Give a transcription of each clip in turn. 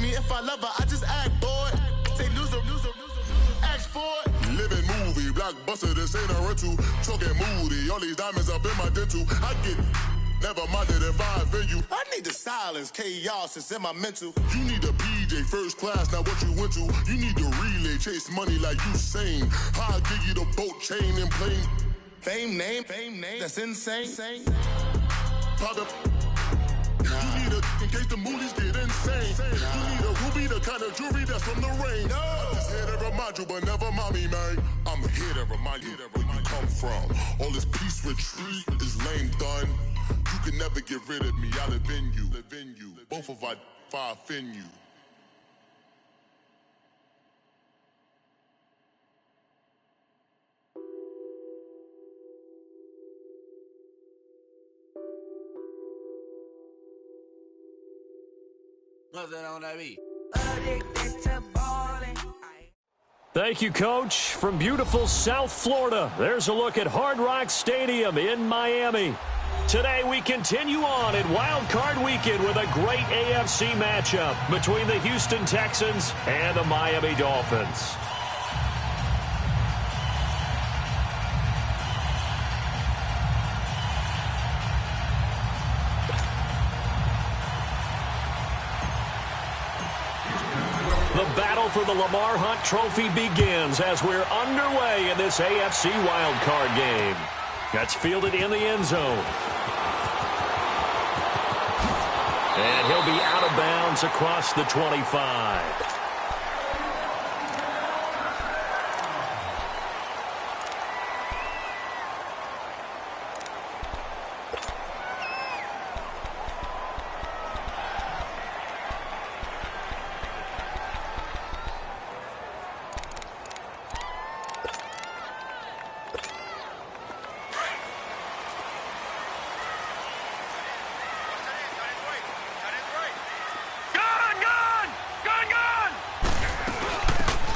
me if I love her, I just act bored. Say loser, ask for it. Living movie, blockbuster, this ain't a rental. Talking moody, all these diamonds up in my dental. I get never minded if I offend you. I need the silence, chaos is in my mental. You need a PJ first class, not what you went to. You need the relay, chase money like you sane. I'll give you the boat chain and plane. Fame name, that's insane. Private. You need a in case the movies get insane. You need a ruby, the kind of jewelry that's from the rain. I'm just here to remind you, but never mind me, man. I'm here to remind you where you come from. All this peace retreat is lame done. You can never get rid of me. I live in you. Both of our fire offend you. Thank you, Coach. From beautiful South Florida, there's a look at Hard Rock Stadium in Miami. Today, we continue on in Wild Card Weekend with a great AFC matchup between the Houston Texans and the Miami Dolphins. The battle for the Lamar Hunt Trophy begins as we're underway in this AFC wildcard game. That's fielded in the end zone. And he'll be out of bounds across the 25.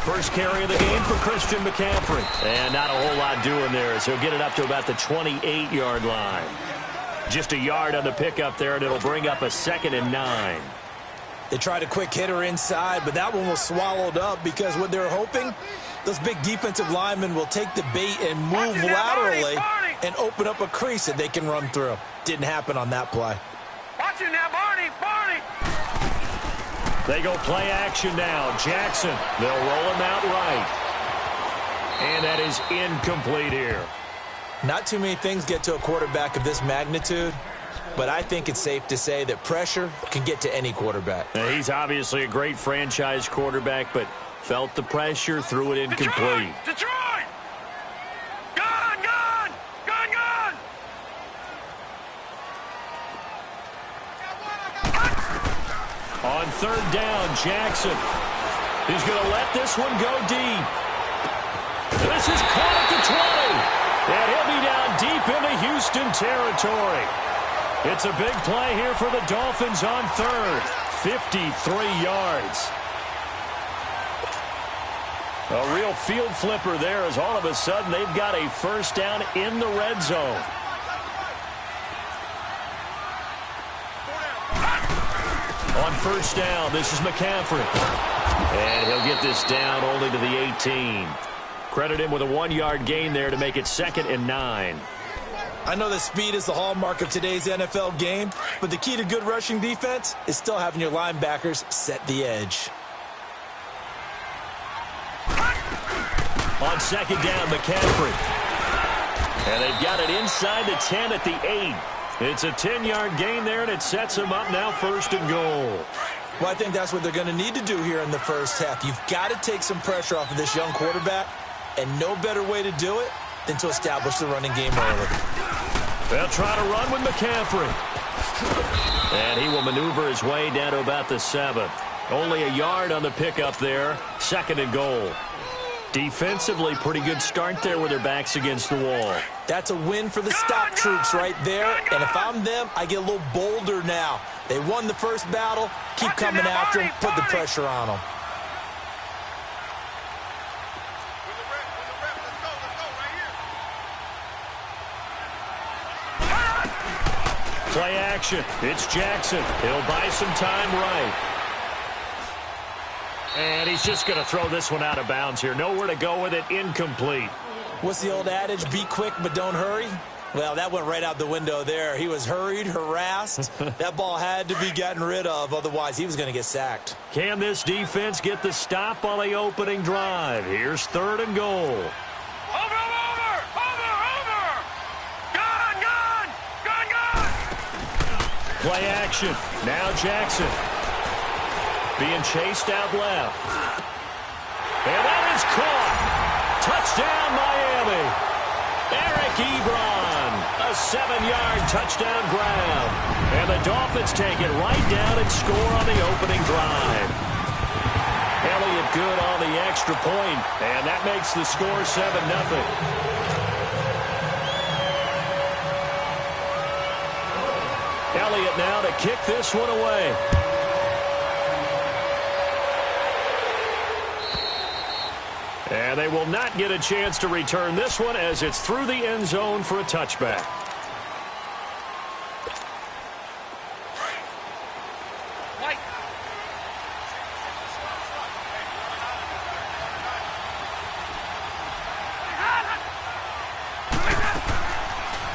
First carry of the game for Christian McCaffrey. And not a whole lot doing there as he'll get it up to about the 28-yard line. Just a yard on the pickup there, and it'll bring up a 2nd and 9. They tried a quick hitter inside, but that one was swallowed up because what they're hoping, those big defensive linemen will take the bait and move laterally and open up a crease that they can run through. Didn't happen on that play. Watch it now, Barney! They go play action now. Jackson, they'll roll him out right. And that is incomplete here. Not too many things get to a quarterback of this magnitude, but I think it's safe to say that pressure can get to any quarterback. Now, he's obviously a great franchise quarterback, but felt the pressure, threw it incomplete. Detroit! Gone! On 3rd down, Jackson. He's going to let this one go deep. This is caught at the 20. And he'll be down deep into Houston territory. It's a big play here for the Dolphins on 3rd. 53 yards. A real field flipper there as all of a sudden they've got a first down in the red zone. On 1st down, this is McCaffrey. And he'll get this down only to the 18. Credit him with a 1-yard gain there to make it 2nd and 9. I know that speed is the hallmark of today's NFL game, but the key to good rushing defense is still having your linebackers set the edge. On 2nd down, McCaffrey. And they've got it inside the 10 at the 8. It's a 10-yard gain there, and it sets them up now 1st and goal. Well, I think that's what they're going to need to do here in the first half. You've got to take some pressure off of this young quarterback, and no better way to do it than to establish the running game early. They'll try to run with McCaffrey. And he will maneuver his way down to about the 7. Only a yard on the pickup there, 2nd and goal. Defensively, pretty good start there with their backs against the wall. That's a win for the stop troops right there. And if I'm them, I get a little bolder now. They won the first battle. Keep coming after them. Put the pressure on them. Play action. It's Jackson. He'll buy some time right. And he's just going to throw this one out of bounds here. Nowhere to go with it. Incomplete. What's the old adage? Be quick, but don't hurry. Well, that went right out the window there. He was hurried, harassed. That ball had to be gotten rid of. Otherwise, he was going to get sacked. Can this defense get the stop on the opening drive? Here's 3rd and goal. Over! Gone! Play action. Now Jackson. Being chased out left. And that is caught. Touchdown, Miami. Eric Ebron, a 7-yard touchdown grab. And the Dolphins take it right down and score on the opening drive. Elliott good on the extra point, and that makes the score 7-0. Elliott now to kick this one away. And they will not get a chance to return this one as it's through the end zone for a touchback.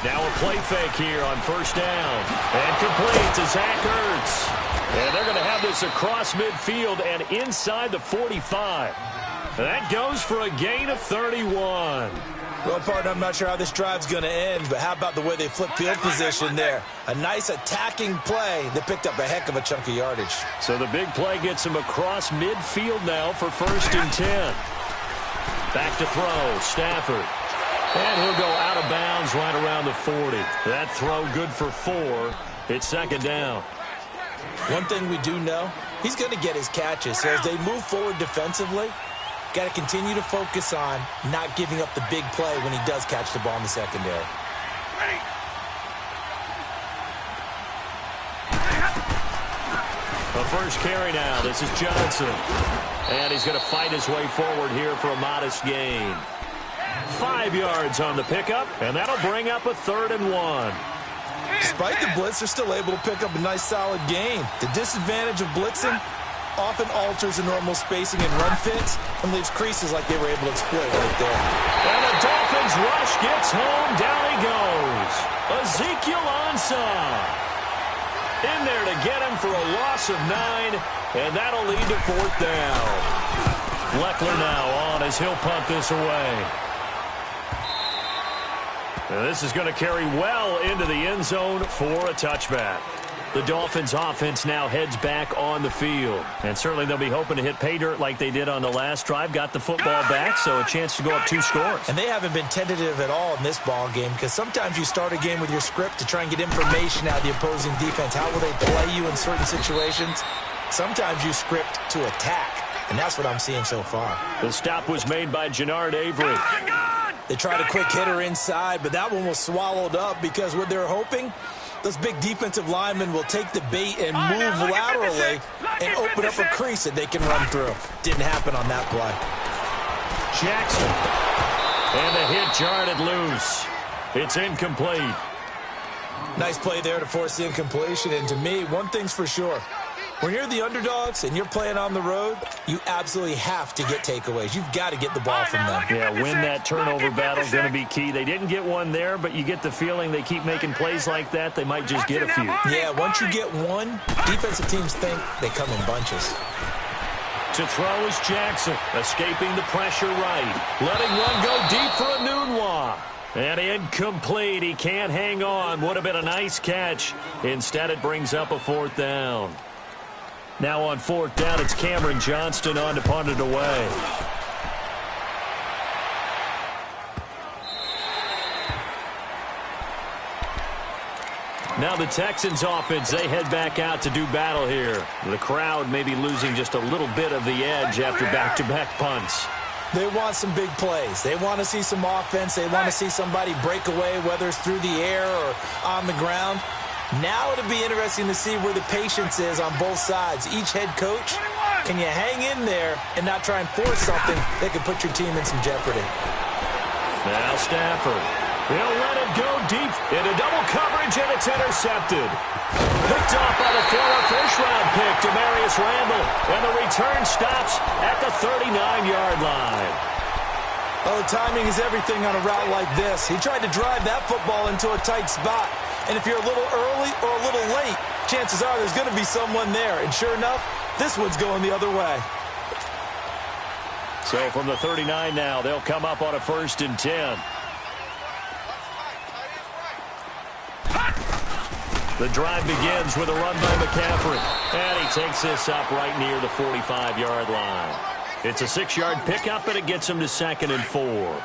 Now a play fake here on 1st down. And complete to Zach Ertz. And they're going to have this across midfield and inside the 45. That goes for a gain of 31. Well, partner, I'm not sure how this drive's going to end, but how about the way they flip field position there? A nice attacking play that picked up a heck of a chunk of yardage. So the big play gets him across midfield now for 1st and 10. Back to throw, Stafford. And he'll go out of bounds right around the 40. That throw good for 4. It's 2nd down. One thing we do know, he's going to get his catches. So as they move forward defensively, got to continue to focus on not giving up the big play when he does catch the ball in the secondary. The first carry now. This is Johnson. And he's going to fight his way forward here for a modest gain. 5 yards on the pickup, and that'll bring up a 3rd and 1. Despite the blitz, they're still able to pick up a nice solid gain. The disadvantage of blitzing often alters the normal spacing and run fits and leaves creases like they were able to exploit right there. And the Dolphins rush gets home. Down he goes. Ezekiel Ansah in there to get him for a loss of 9, and that'll lead to 4th down. Leckler now on as he'll punt this away. And this is going to carry well into the end zone for a touchback. The Dolphins offense now heads back on the field. And certainly they'll be hoping to hit pay dirt like they did on the last drive. Got the football back, so a chance to go up 2 scores. And they haven't been tentative at all in this ball game because sometimes you start a game with your script to try and get information out of the opposing defense. How will they play you in certain situations? Sometimes you script to attack, and that's what I'm seeing so far. The stop was made by Jannard Avery. They tried a quick hitter inside, but that one was swallowed up because what they're hoping, those big defensive linemen will take the bait and move laterally and open up a crease that they can run through. Didn't happen on that play. Jackson. And the hit jarred it loose. It's incomplete. Nice play there to force the incompletion. And to me, one thing's for sure. When you're the underdogs and you're playing on the road, you absolutely have to get takeaways. You've got to get the ball from them. Yeah, win that turnover battle is going to be key. They didn't get one there, but you get the feeling they keep making plays like that, they might just get a few. Yeah, once you get one, defensive teams think they come in bunches. To throw is Jackson, escaping the pressure right. Letting one go deep for a Nunwa. And incomplete. He can't hang on. Would have been a nice catch. Instead, it brings up a 4th down. Now on 4th down, it's Cameron Johnston on to punt it away. Now the Texans offense, they head back out to do battle here. The crowd may be losing just a little bit of the edge after back-to-back punts. They want some big plays. They want to see some offense. They want to see somebody break away, whether it's through the air or on the ground. Now it'll be interesting to see where the patience is on both sides. Each head coach, can you hang in there and not try and force something that could put your team in some jeopardy? Now Stafford. He'll let it go deep into double coverage, and it's intercepted. Picked off by the former first-round pick, Demarius Randall, and the return stops at the 39-yard line. Well, the timing is everything on a route like this. He tried to drive that football into a tight spot. And if you're a little early or a little late, chances are there's going to be someone there. And sure enough, this one's going the other way. So from the 39 now, they'll come up on a 1st and 10. The drive begins with a run by McCaffrey. And he takes this up right near the 45-yard line. It's a 6-yard pickup, and it gets him to 2nd and 4.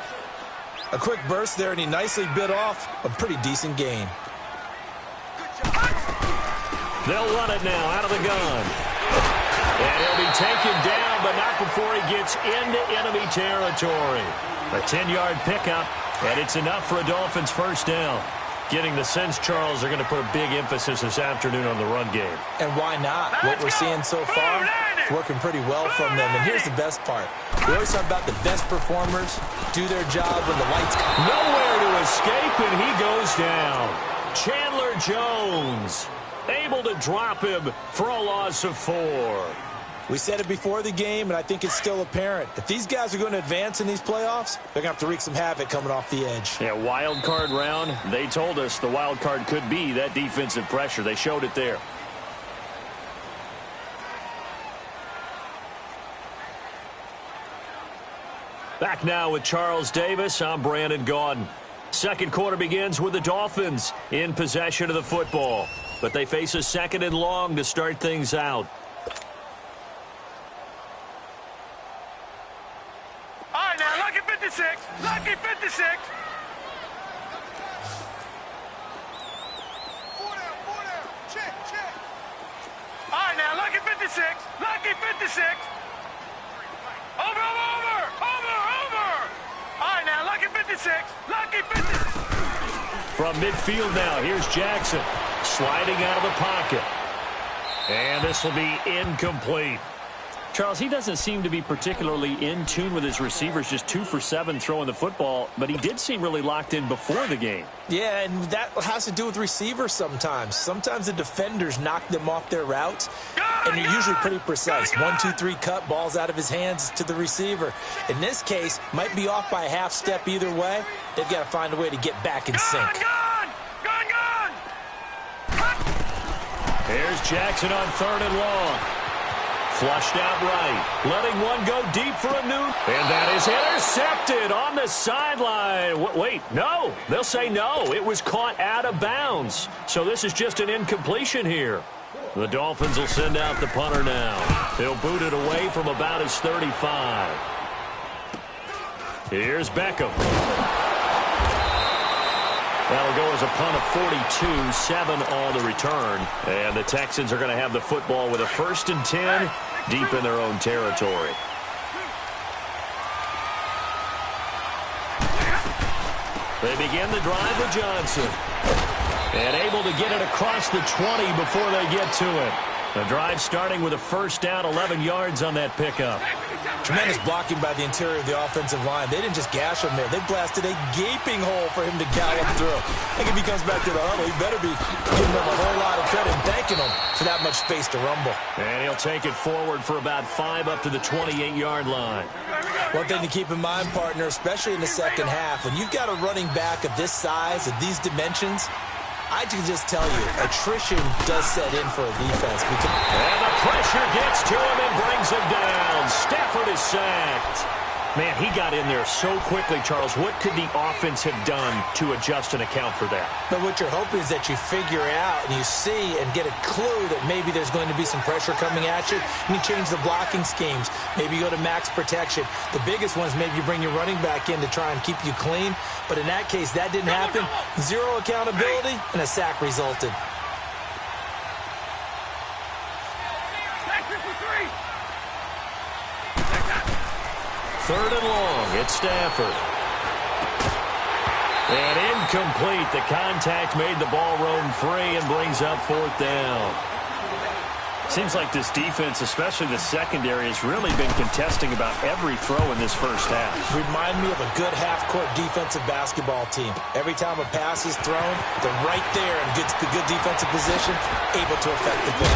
A quick burst there, and he nicely bit off a pretty decent gain. They'll run it now out of the gun. And he'll be taken down, but not before he gets into enemy territory. A 10-yard pickup, and it's enough for a Dolphins 1st down. Getting the sense, Charles, they're going to put a big emphasis this afternoon on the run game. And why not? What we're seeing so far is working pretty well from them. And here's the best part. We always talk about the best performers do their job when the lights come. Nowhere to escape, and he goes down. Chandler Jones able to drop him for a loss of 4. We said it before the game, and I think it's still apparent. If these guys are going to advance in these playoffs, they're going to have to wreak some havoc coming off the edge. Yeah, wild card round. They told us the wild card could be that defensive pressure. They showed it there. Back now with Charles Davis. I'm Brandon Gaudin. Second quarter begins with the Dolphins in possession of the football. But they face a 2nd and long to start things out. All right, now, lucky 56. Lucky 56. 4 down. Check. All right, now, lucky 56. Lucky 56. Over. All right, now, lucky 56. Lucky 56. From midfield now, here's Jackson sliding out of the pocket. And this will be incomplete. Charles, he doesn't seem to be particularly in tune with his receivers, just 2 for 7 throwing the football, but he did seem really locked in before the game. Yeah, and that has to do with receivers sometimes. Sometimes the defenders knock them off their routes, and they're usually pretty precise. 1, 2, 3 cut, balls out of his hands to the receiver. In this case, might be off by a half step either way. They've got to find a way to get back in sync. Gone! Here's Jackson on 3rd and long. Flushed out right, letting one go deep for a new. And that is intercepted on the sideline. Wait, no. They'll say no. It was caught out of bounds. So this is just an incompletion here. The Dolphins will send out the punter now. He'll boot it away from about his 35. Here's Beckham. That'll go as a punt of 42, 7 on the return. And the Texans are going to have the football with a 1st and 10 deep in their own territory. They begin the drive with Johnson. And able to get it across the 20 before they get to it. The drive starting with a 1st down, 11 yards on that pickup. Tremendous blocking by the interior of the offensive line. They didn't just gash him there. They blasted a gaping hole for him to gallop through. I think if he comes back to the huddle, he better be giving them a whole lot of credit and thanking them for that much space to rumble. And he'll take it forward for about 5 up to the 28-yard line. One thing to keep in mind, partner, especially in the second half, when you've got a running back of this size, of these dimensions, I can just tell you, attrition does set in for a defense. And the pressure gets to him and brings him down. Stafford is sacked. Man, he got in there so quickly, Charles. What could the offense have done to adjust and account for that? But what you're hoping is that you figure out and you see and get a clue that maybe there's going to be some pressure coming at you, and you change the blocking schemes. Maybe you go to max protection. The biggest one is maybe you bring your running back in to try and keep you clean. But in that case, that didn't happen. 0 accountability, and a sack resulted. Third and long, it's Stafford. And incomplete. The contact made the ball roam free and brings up 4th down. Seems like this defense, especially the secondary, has really been contesting about every throw in this first half. Remind me of a good half-court defensive basketball team. Every time a pass is thrown, they're right there in good defensive position, able to affect the play.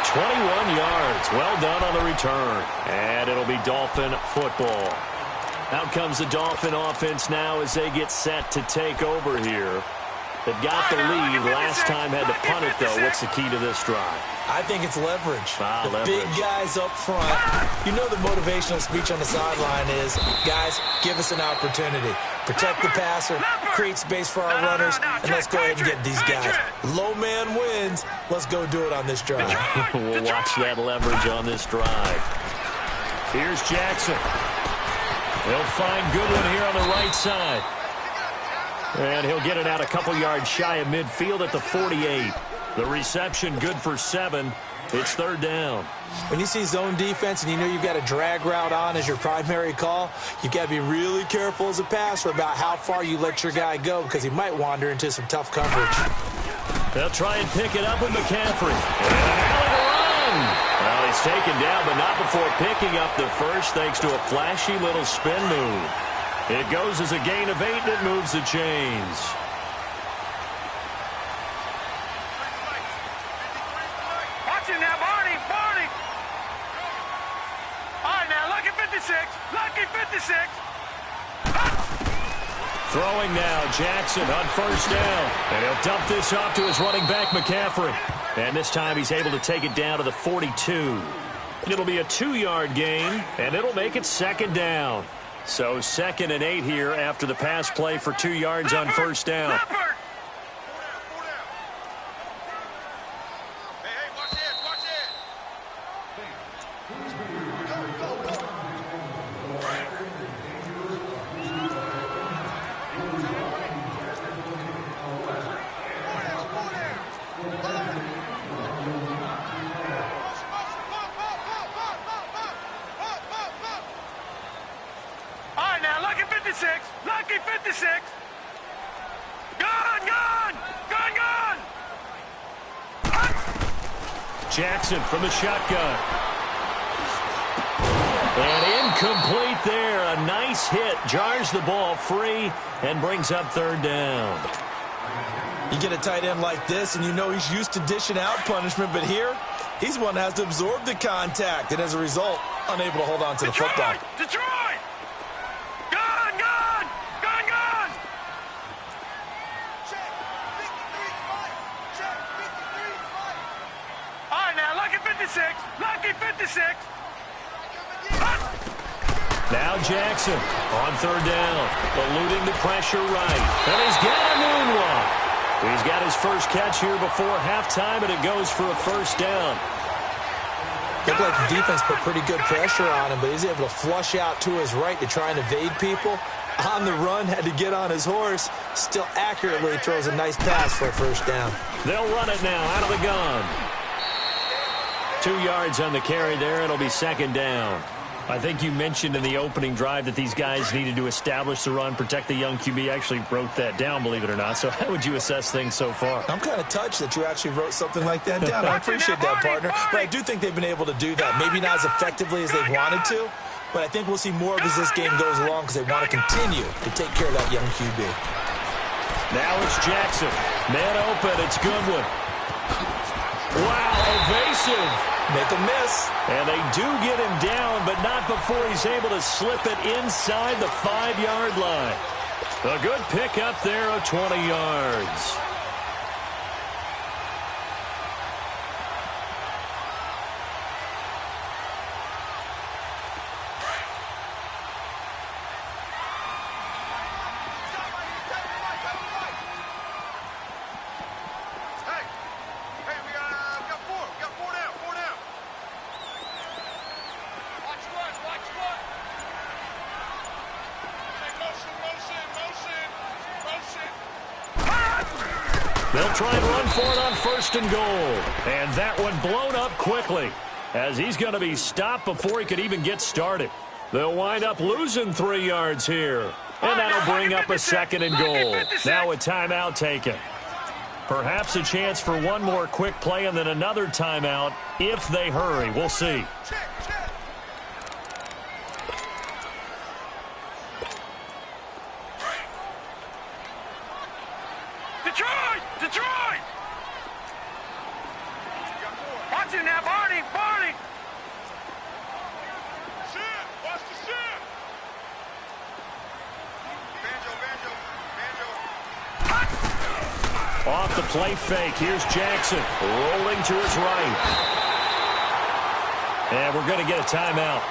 21 yards. Well done on the return. And it'll be Dolphin football. Out comes the Dolphin offense now as they get set to take over here. They've got the lead. Last time had to punt it, though. What's the key to this drive? I think it's leverage. Leverage. Big guys up front. You know the motivational speech on the sideline is, guys, give us an opportunity. Protect the passer, create space for our runners, and let's go ahead and get these guys. Low man wins. Let's go do it on this drive. We'll watch that leverage on this drive. Here's Jackson. He'll find Goodwin here on the right side. And he'll get it out a couple yards shy of midfield at the 48. The reception good for 7. It's third down. When you see zone defense and you know you've got a drag route on as your primary call, you've got to be really careful as a passer about how far you let your guy go because he might wander into some tough coverage. They'll try and pick it up with McCaffrey. And an alley to run. Well, he's taken down, but not before picking up the first thanks to a flashy little spin move. It goes as a gain of 8, and it moves the chains. Watch it now, Barney. All right, now, lucky 56. Lucky 56. Throwing now, Jackson on first down. And he'll dump this off to his running back, McCaffrey. And this time he's able to take it down to the 42. It'll be a 2-yard gain, and it'll make it second down. So 2nd and 8 here after the pass play for 2 yards on first down. Lucky 56. Gone. Jackson from the shotgun. And incomplete there. A nice hit. Jars the ball free and brings up third down. You get a tight end like this, and you know he's used to dishing out punishment, but here, he's one that has to absorb the contact, and as a result, unable to hold on to the football. Detroit! Lucky 56. Now Jackson on third down, eluding the pressure right. And he's got a moonwalk. He's got his first catch here before halftime, and it goes for a first down. Looked like the defense put pretty good pressure on him, but he's able to flush out to his right to try and evade people. On the run, had to get on his horse. Still accurately throws a nice pass for a first down. They'll run it now out of the gun. 2 yards on the carry there. It'll be second down. I think you mentioned in the opening drive that these guys needed to establish the run, protect the young QB. Actually wrote that down, believe it or not. So how would you assess things so far? I'm kind of touched that you actually wrote something like that down. I appreciate that, partner. But I do think they've been able to do that. Maybe not as effectively as they've wanted to, but I think we'll see more of as this game goes along because they want to continue to take care of that young QB. Now it's Jackson. Man open. It's Goodwin. Wow, evasive. Make a miss. And they do get him down, but not before he's able to slip it inside the 5-yard line. A good pickup there of 20 yards. They'll try and run for it on first and goal. And that one blown up quickly as he's going to be stopped before he could even get started. They'll wind up losing 3 yards here. And that'll bring up a second and goal. Now a timeout taken. Perhaps a chance for one more quick play and then another timeout if they hurry. We'll see. Detroit! Detroit! Watch it now, Barney! Barney! Shit! Watch the shit! Banjo! Off the play fake. Here's Jackson rolling to his right. And we're going to get a timeout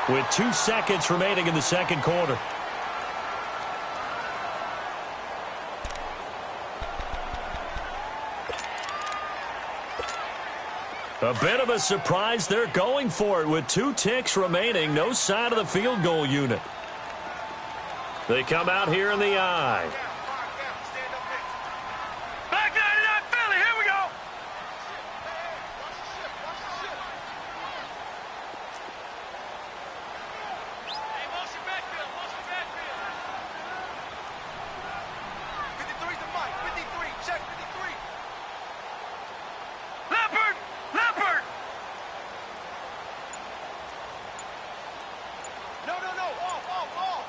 with 2 seconds remaining in the second quarter. A bit of a surprise. They're going for it with 2 ticks remaining. No sign of the field goal unit. They come out here in the eye. Back 99 Philly, here we go! Hey, motion backfield, motion backfield. 53's the mic, 53, check 53. Leopard! Leopard! No, off.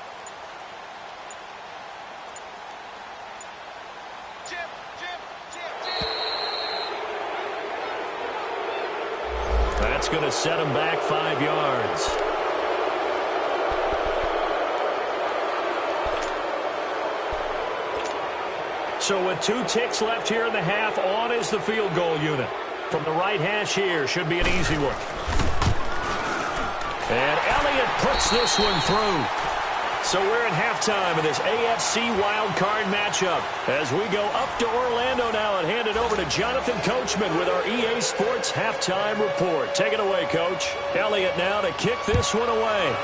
Jim. That's going to set him back 5 yards. So with 2 ticks left here in the half, on is the field goal unit. From the right hash here, should be an easy one. And Elliott puts this one through. So we're at halftime in this AFC wildcard matchup as we go up to Orlando now and hand it over to Jonathan Coachman with our EA Sports halftime report. Take it away, Coach. Elliott now to kick this one away.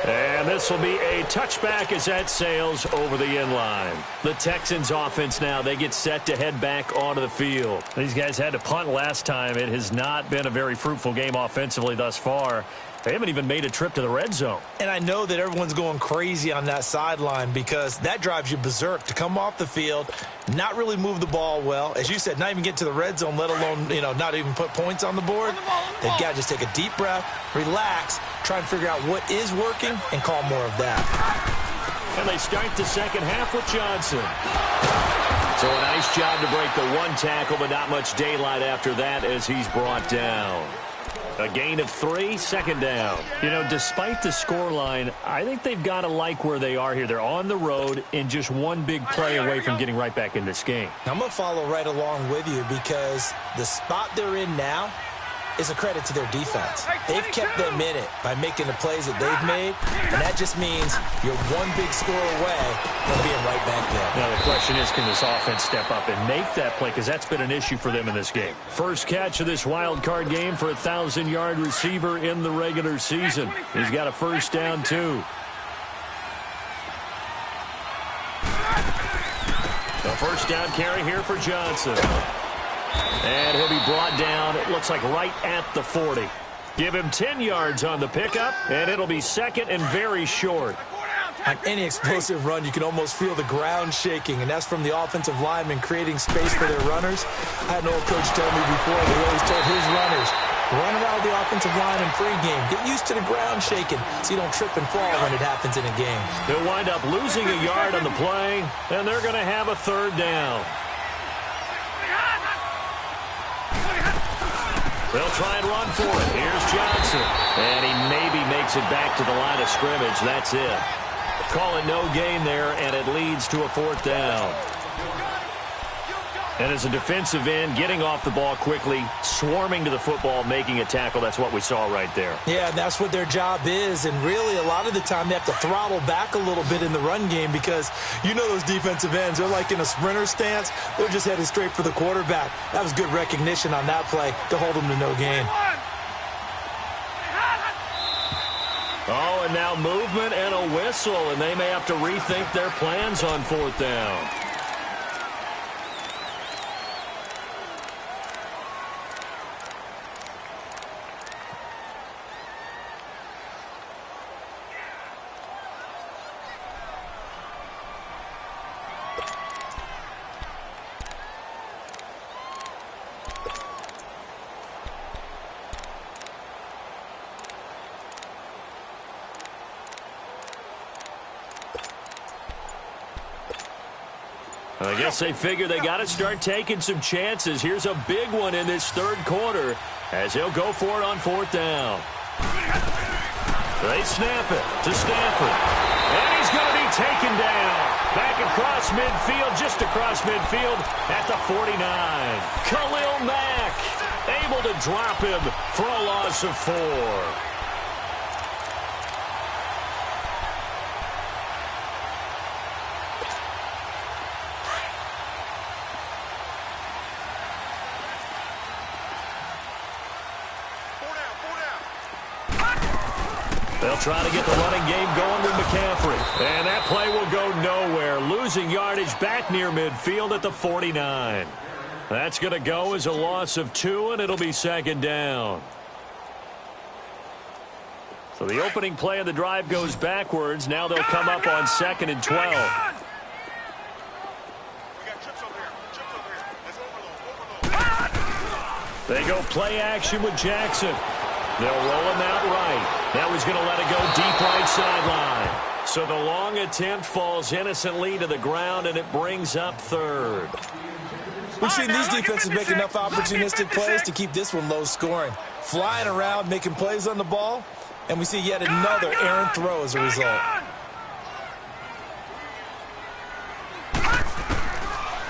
And this will be a touchback as that sails over the end line. The Texans offense now, they get set to head back onto the field. These guys had to punt last time. It has not been a very fruitful game offensively thus far. They haven't even made a trip to the red zone. And I know that everyone's going crazy on that sideline because that drives you berserk to come off the field, not really move the ball well. As you said, not even get to the red zone, let alone, not even put points on the board. They've got to just take a deep breath, relax, try and figure out what is working, and call more of that. And they start the second half with Johnson. So a nice job to break the 1 tackle, but not much daylight after that as he's brought down. A gain of 3, second down. Despite the scoreline, I think they've got to like where they are here. They're on the road and just 1 big play away from getting right back in this game. I'm going to follow right along with you because the spot they're in now is a credit to their defense. They've kept them in it by making the plays that they've made, and that just means you're 1 big score away from being right back there. Now the question is, can this offense step up and make that play? Because that's been an issue for them in this game. First catch of this wild card game for a 1,000-yard receiver in the regular season. He's got a first down, too. The first down carry here for Johnson. And he'll be brought down, it looks like right at the 40. Give him 10 yards on the pickup, and it'll be second and very short. On any explosive run, you can almost feel the ground shaking, and that's from the offensive linemen creating space for their runners. I had an old coach tell me before, he always told his runners, run around the offensive line in pregame. Get used to the ground shaking so you don't trip and fall when it happens in a game. They'll wind up losing a yard on the play, and they're going to have a third down. They'll try and run for it. Here's Johnson. And he maybe makes it back to the line of scrimmage. That's it. Call it no gain there, and it leads to a 4th down. And as a defensive end, getting off the ball quickly, swarming to the football, making a tackle, that's what we saw right there. Yeah, and that's what their job is. And really, a lot of the time, they have to throttle back a little bit in the run game because those defensive ends, they're like in a sprinter stance. They're just headed straight for the quarterback. That was good recognition on that play to hold them to no gain. Oh, and now movement and a whistle, and they may have to rethink their plans on 4th down. I guess they figure they got to start taking some chances. Here's a big one in this third quarter as he'll go for it on fourth down. They snap it to Stafford. And he's going to be taken down. Back across midfield, just across midfield at the 49. Khalil Mack able to drop him for a loss of 4. They'll try to get the running game going with McCaffrey. And that play will go nowhere. Losing yardage back near midfield at the 49. That's going to go as a loss of 2, and it'll be second down. So the opening play of the drive goes backwards. Now they'll come up on 2nd and 12. They go play action with Jackson. They'll roll him out right. Now he's going to let it go deep right sideline. So the long attempt falls innocently to the ground, and it brings up 3rd. We've seen these defenses make enough opportunistic plays to keep this one low scoring. Flying around, making plays on the ball, and we see yet another errant throw as a result.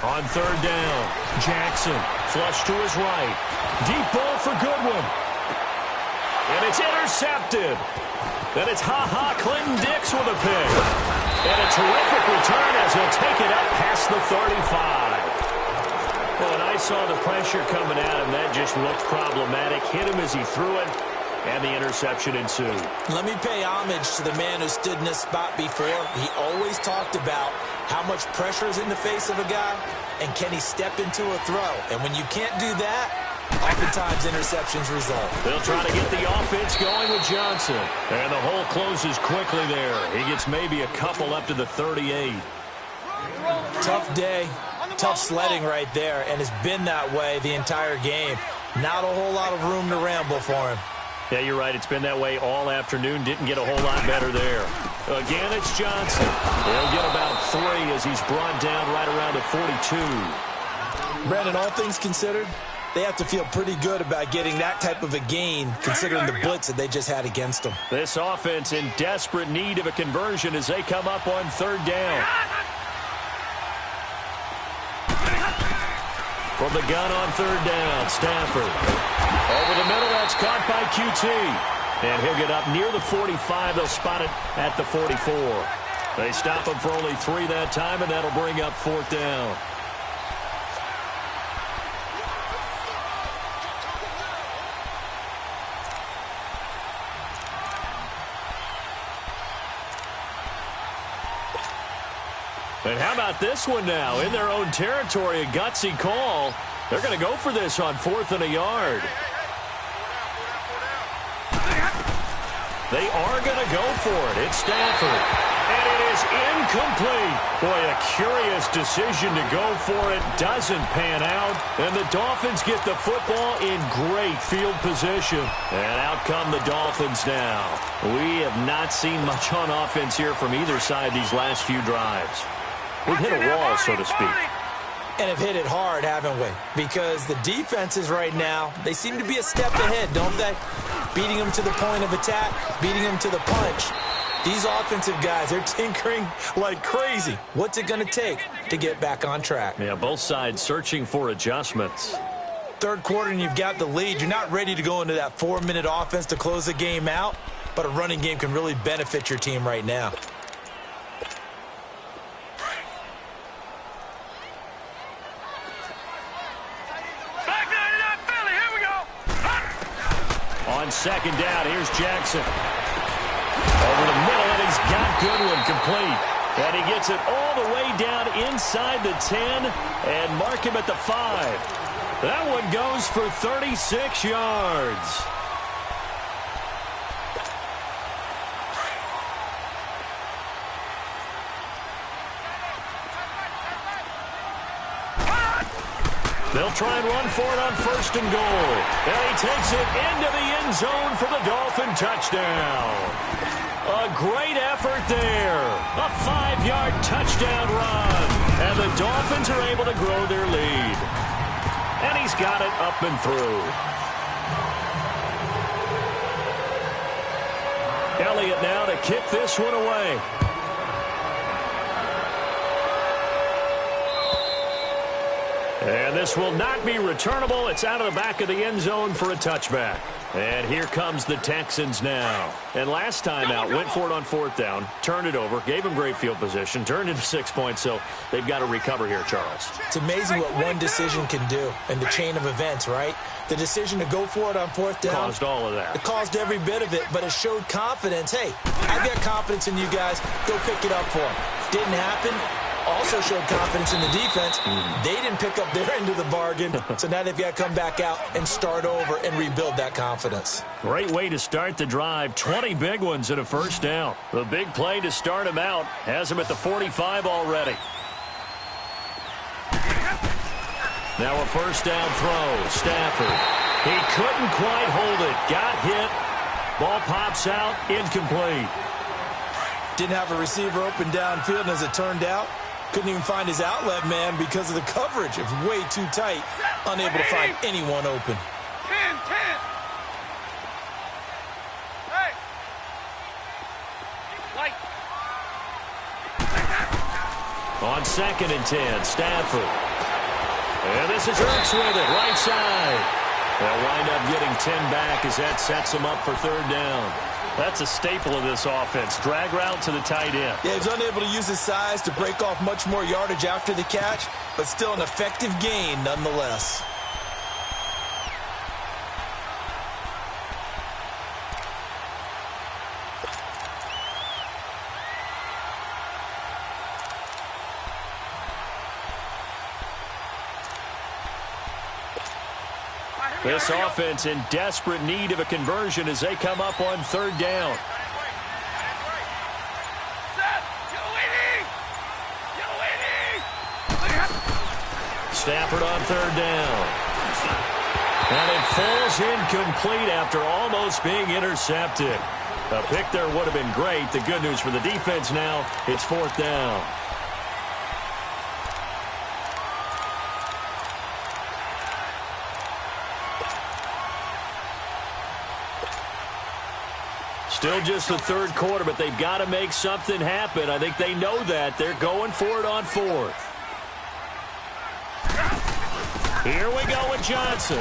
On 3rd down, Jackson flush to his right. Deep ball for Goodwin. And it's intercepted. Then it's Clinton Dix with a pick. And a terrific return as he'll take it up past the 35. Well, and I saw the pressure coming at him. That just looked problematic. Hit him as he threw it, and the interception ensued. Let me pay homage to the man who stood in this spot before. He always talked about how much pressure is in the face of a guy, and can he step into a throw. And when you can't do that, oftentimes interceptions result. They'll try to get the offense going with Johnson. And the hole closes quickly there. He gets maybe a couple up to the 38. Tough day. Tough sledding right there, and it's been that way the entire game. Not a whole lot of room to ramble for him. Yeah, you're right. It's been that way all afternoon. Didn't get a whole lot better there. Again, it's Johnson. He'll get about 3 as he's brought down right around the 42. Brandon, all things considered, they have to feel pretty good about getting that type of a gain, considering the blitz that they just had against them. This offense in desperate need of a conversion as they come up on 3rd down. From the gun on 3rd down, Stafford. Over the middle, that's caught by QT. And he'll get up near the 45. They'll spot it at the 44. They stop him for only 3 that time, and that'll bring up 4th down. And how about this one now? In their own territory, a gutsy call. They're going to go for this on 4th and a yard. They are going to go for it. It's Stafford. And it is incomplete. Boy, a curious decision to go for it. Doesn't pan out. And the Dolphins get the football in great field position. And out come the Dolphins now. We have not seen much on offense here from either side these last few drives. We've hit a wall, so to speak. And have hit it hard, haven't we? Because the defenses right now, they seem to be a step ahead, don't they? Beating them to the point of attack, beating them to the punch. These offensive guys, they're tinkering like crazy. What's it going to take to get back on track? Yeah, both sides searching for adjustments. 3rd quarter and you've got the lead. You're not ready to go into that 4-minute offense to close the game out, but a running game can really benefit your team right now. On 2nd down, here's Jackson. Over the middle, and he's got Goodwin complete. And he gets it all the way down inside the 10 and mark him at the 5. That one goes for 36 yards. They'll try and run for it on 1st and goal. And he takes it into the end zone for the Dolphin touchdown. A great effort there. A 5-yard touchdown run. And the Dolphins are able to grow their lead. And he's got it up and through. Elliott now to kick this one away. And this will not be returnable. It's out of the back of the end zone for a touchback. And here comes the Texans now. And last time out, went for it on fourth down, turned it over, gave them great field position, turned into 6 points, so they've got to recover here, Charles. It's amazing what one decision can do in the chain of events, right? The decision to go for it on fourth down. Caused all of that. It caused every bit of it, but it showed confidence. Hey, I've got confidence in you guys. Go pick it up for them. Didn't happen. Also showed confidence in the defense. They didn't pick up their end of the bargain, so now they've got to come back out and start over and rebuild that confidence. Great way to start the drive. 20 big ones and a first down. The big play to start him out has him at the 45 already. Now a first down throw. Stafford. He couldn't quite hold it. Got hit. Ball pops out. Incomplete. Didn't have a receiver open downfield, and as it turned out, couldn't even find his outlet man because of the coverage. It was way too tight. Unable to find anyone open. 10. Hey. Light. On 2nd and 10, Stafford. And this is Hurts with it, right side. They'll wind up getting 10 back as that sets them up for third down. That's a staple of this offense. Drag route to the tight end. Yeah, he's unable to use his size to break off much more yardage after the catch, but still an effective gain nonetheless. This offense in desperate need of a conversion as they come up on third down. Stafford on third down. And it falls incomplete after almost being intercepted. A pick there would have been great. The good news for the defense now, it's fourth down. Still just the third quarter, but they've got to make something happen. I think they know that. They're going for it on fourth. Here we go with Johnson.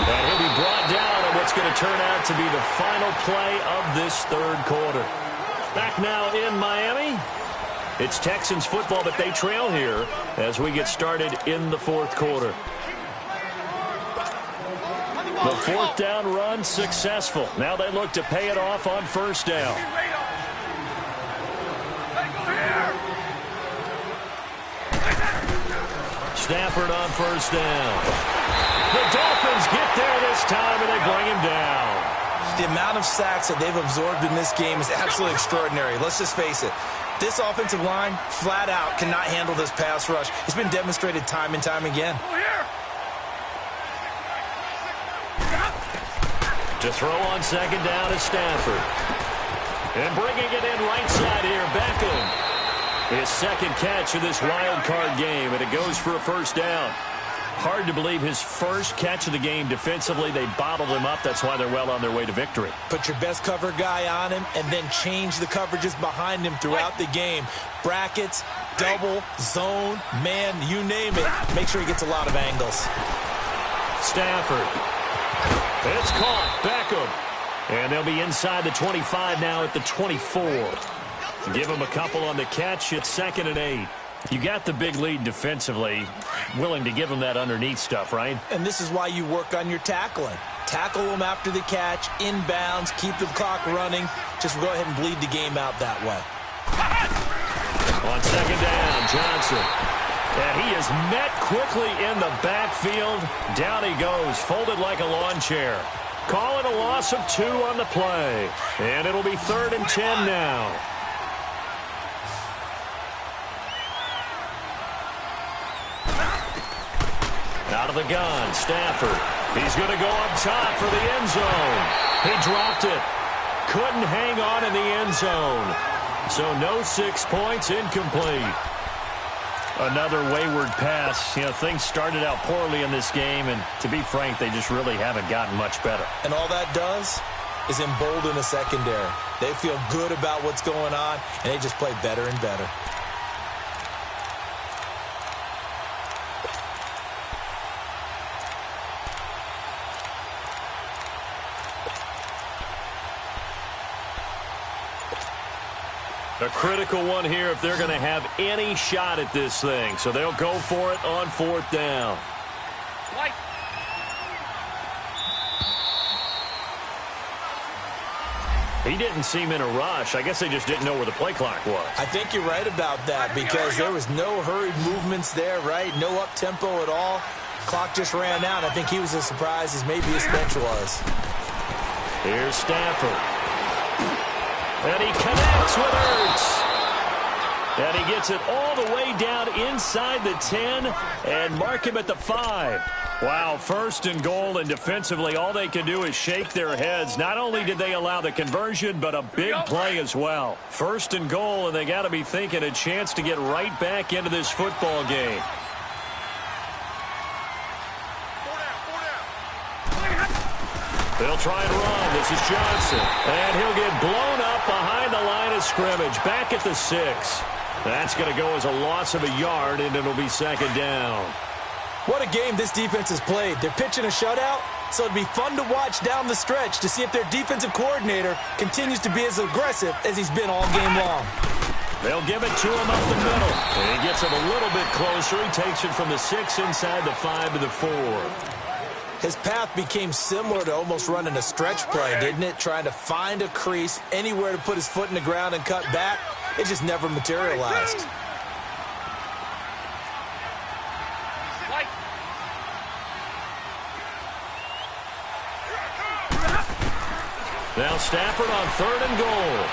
And he'll be brought down on what's going to turn out to be the final play of this third quarter. Back now in Miami. It's Texans football, but they trail here as we get started in the fourth quarter. The fourth down run successful. Now they look to pay it off on first down. Stafford on first down. The Dolphins get there this time and they bring him down. The amount of sacks that they've absorbed in this game is absolutely extraordinary. Let's just face it. This offensive line, flat out, cannot handle this pass rush. It's been demonstrated time and time again. To throw on second down is Stafford. And bringing it in right side here, Beckham. His second catch of this wild card game, and it goes for a first down. Hard to believe his first catch of the game defensively. They bottled him up. That's why they're well on their way to victory. Put your best cover guy on him and then change the coverages behind him throughout the game. Brackets, double, zone, man, you name it. Make sure he gets a lot of angles. Stafford. It's caught. Beckham. And they'll be inside the 25 now at the 24. Give him a couple on the catch. It's 2nd and 8. You got the big lead defensively. Willing to give him that underneath stuff, right? And this is why you work on your tackling. Tackle them after the catch, inbounds, keep the clock running. Just go ahead and bleed the game out that way. On second down, Johnson. And he is met quickly in the backfield. Down he goes, folded like a lawn chair. Call it a loss of 2 on the play. And it'll be 3rd and 10 now. Out of the gun, Stafford. He's going to go up top for the end zone. He dropped it. Couldn't hang on in the end zone. So no 6 points, incomplete. Another wayward pass. You know, things started out poorly in this game, and to be frank, they just really haven't gotten much better. And all that does is embolden the secondary. They feel good about what's going on, and they just play better and better. A critical one here if they're going to have any shot at this thing. So they'll go for it on 4th down. He didn't seem in a rush. I guess they just didn't know where the play clock was. I think you're right about that because there was no hurried movements there, right? No up-tempo at all. Clock just ran out. I think he was as surprised as maybe his bench was. Here's Stafford. And he connects with Ertz. And he gets it all the way down inside the 10 and mark him at the 5. Wow, 1st and goal, and defensively all they can do is shake their heads. Not only did they allow the conversion, but a big play as well. 1st and goal, and they got to be thinking a chance to get right back into this football game. They'll try and run. This is Johnson. And he'll get blown up behind the line of scrimmage. Back at the 6. That's going to go as a loss of a yard, and it'll be 2nd down. What a game this defense has played. They're pitching a shutout, so it'd be fun to watch down the stretch to see if their defensive coordinator continues to be as aggressive as he's been all game long. They'll give it to him up the middle. And he gets it a little bit closer. He takes it from the 6 inside the 5 to the 4. His path became similar to almost running a stretch play, didn't it? Trying to find a crease, anywhere to put his foot in the ground and cut back. It just never materialized. Now Stafford on 3rd and goal.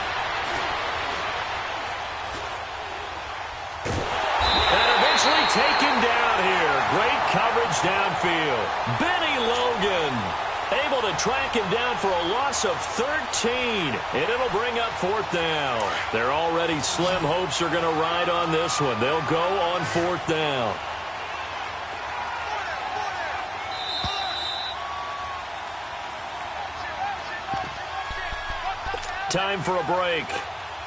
And eventually taken down here. Great coverage downfield. Benny Logan able to track him down for a loss of 13. And it'll bring up 4th down. Their already slim hopes are going to ride on this one. They'll go on 4th down. Time for a break.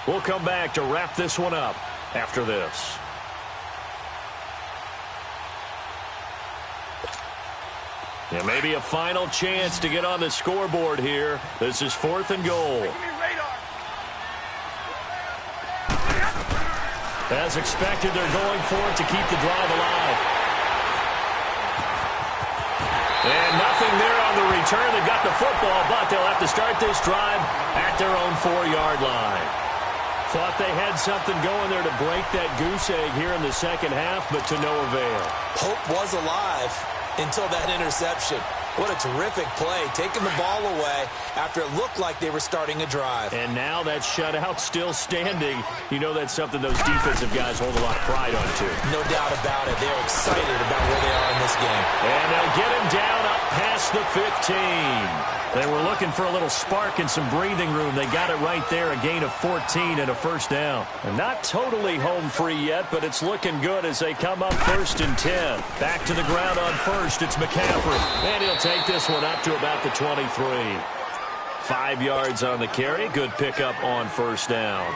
We'll come back to wrap this one up after this. Yeah, maybe a final chance to get on the scoreboard here. This is 4th and goal. As expected, they're going for it to keep the drive alive. And nothing there on the return. They've got the football, but they'll have to start this drive at their own 4-yard line. Thought they had something going there to break that goose egg here in the 2nd half, but to no avail. Hope was alive until that interception. What a terrific play, taking the ball away after it looked like they were starting a drive. And now that shutout still standing. You know that's something those defensive guys hold a lot of pride on, too. No doubt about it. They're excited about where they are in this game. And they'll get him down up past the 15. They were looking for a little spark and some breathing room. They got it right there, a gain of 14 and a 1st down. And not totally home free yet, but it's looking good as they come up 1st and 10. Back to the ground on 1st. It's McCaffrey. And he'll take this one up to about the 23. 5 yards on the carry. Good pickup on 1st down.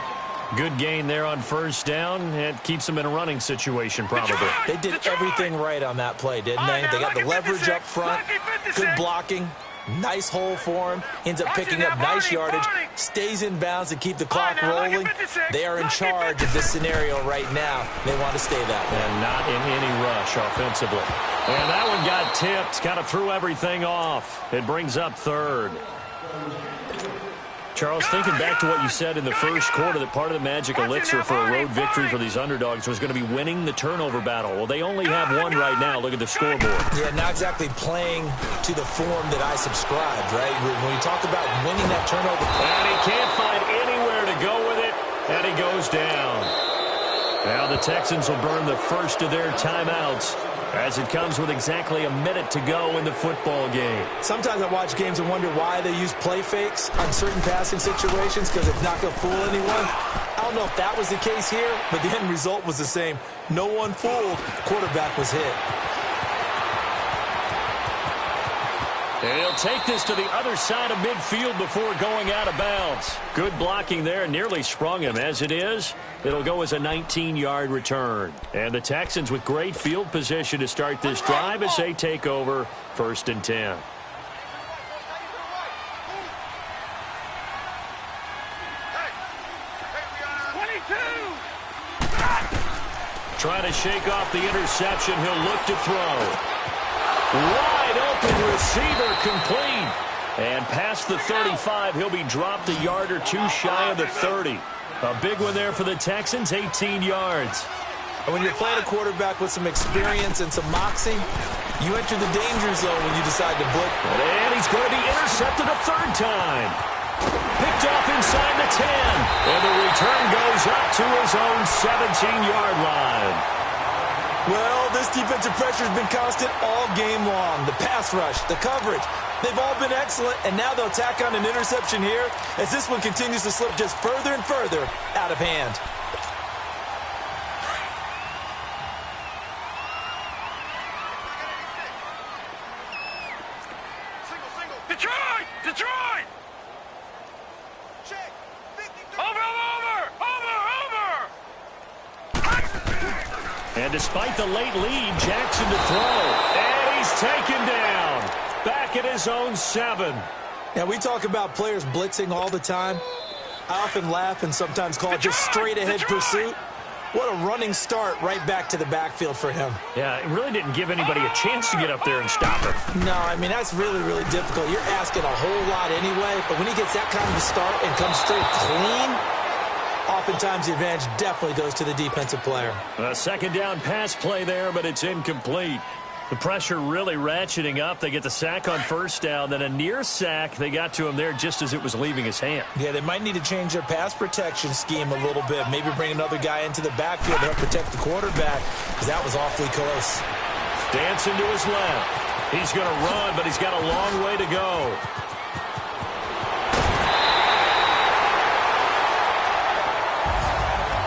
Good gain there on 1st down. It keeps them in a running situation, probably. They did everything right on that play, didn't they? They got the leverage up front, good blocking, nice hole for him, ends up picking up nice yardage, stays in bounds to keep the clock rolling. They are in charge of this scenario right now. They want to stay that way. And not in any rush offensively. And that one got tipped, kind of threw everything off. It brings up 3rd. Charles, thinking back to what you said in the first quarter, that part of the magic elixir for a road victory for these underdogs was going to be winning the turnover battle. Well, they only have one right now. Look at the scoreboard. Yeah, not exactly playing to the form that I subscribed, right? When you talk about winning that turnover. And he can't find anywhere to go with it, and he goes down. Now the Texans will burn the first of their timeouts as it comes with exactly a minute to go in the football game. Sometimes I watch games and wonder why they use play fakes on certain passing situations because it's not going to fool anyone. I don't know if that was the case here, but the end result was the same. No one fooled. Quarterback was hit. And he'll take this to the other side of midfield before going out of bounds. Good blocking there, nearly sprung him. As it is, it'll go as a 19-yard return. And the Texans with great field position to start this drive as they take over 1st and 10. Trying to shake off the interception. He'll look to throw. Wide open receiver complete. And past the 35, he'll be dropped a yard or two shy of the 30. A big one there for the Texans, 18 yards. And when you're playing a quarterback with some experience and some moxie, you enter the danger zone when you decide to blitz. And he's going to be intercepted a third time. Picked off inside the 10. And the return goes up to his own 17-yard line. Well, this defensive pressure has been constant all game long. The pass rush, the coverage, they've all been excellent, and now they'll tack on an interception here as this one continues to slip just further and further out of hand. Detroit! Detroit! And despite the late lead, Jackson to throw. And he's taken down. Back at his own 7. Now, we talk about players blitzing all the time. I often laugh and sometimes call it just straight-ahead pursuit. What a running start right back to the backfield for him. Yeah, it really didn't give anybody a chance to get up there and stop him. No, I mean, that's really, really difficult. You're asking a whole lot anyway, but when he gets that kind of a start and comes straight clean, oftentimes the advantage definitely goes to the defensive player. A second down pass play there, but it's incomplete. The pressure really ratcheting up. They get the sack on first down, then a near sack. They got to him there just as it was leaving his hand. Yeah, they might need to change their pass protection scheme a little bit. Maybe bring another guy into the backfield to help protect the quarterback, because that was awfully close. Dancing to his left. He's going to run, but he's got a long way to go.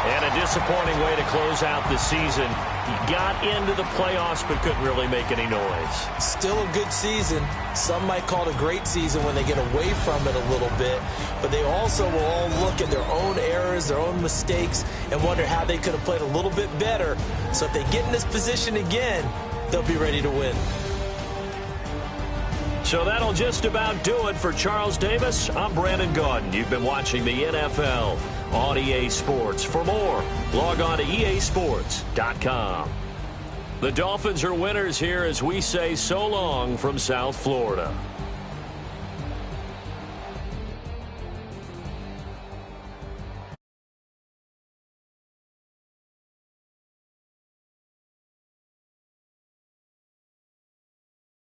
And a disappointing way to close out the season. He got into the playoffs but couldn't really make any noise. Still a good season. Some might call it a great season when they get away from it a little bit. But they also will all look at their own errors, their own mistakes, and wonder how they could have played a little bit better. So if they get in this position again, they'll be ready to win. So that'll just about do it for Charles Davis. I'm Brandon Gaudin. You've been watching the NFL on EA Sports. For more, log on to easports.com. The Dolphins are winners here as we say so long from South Florida.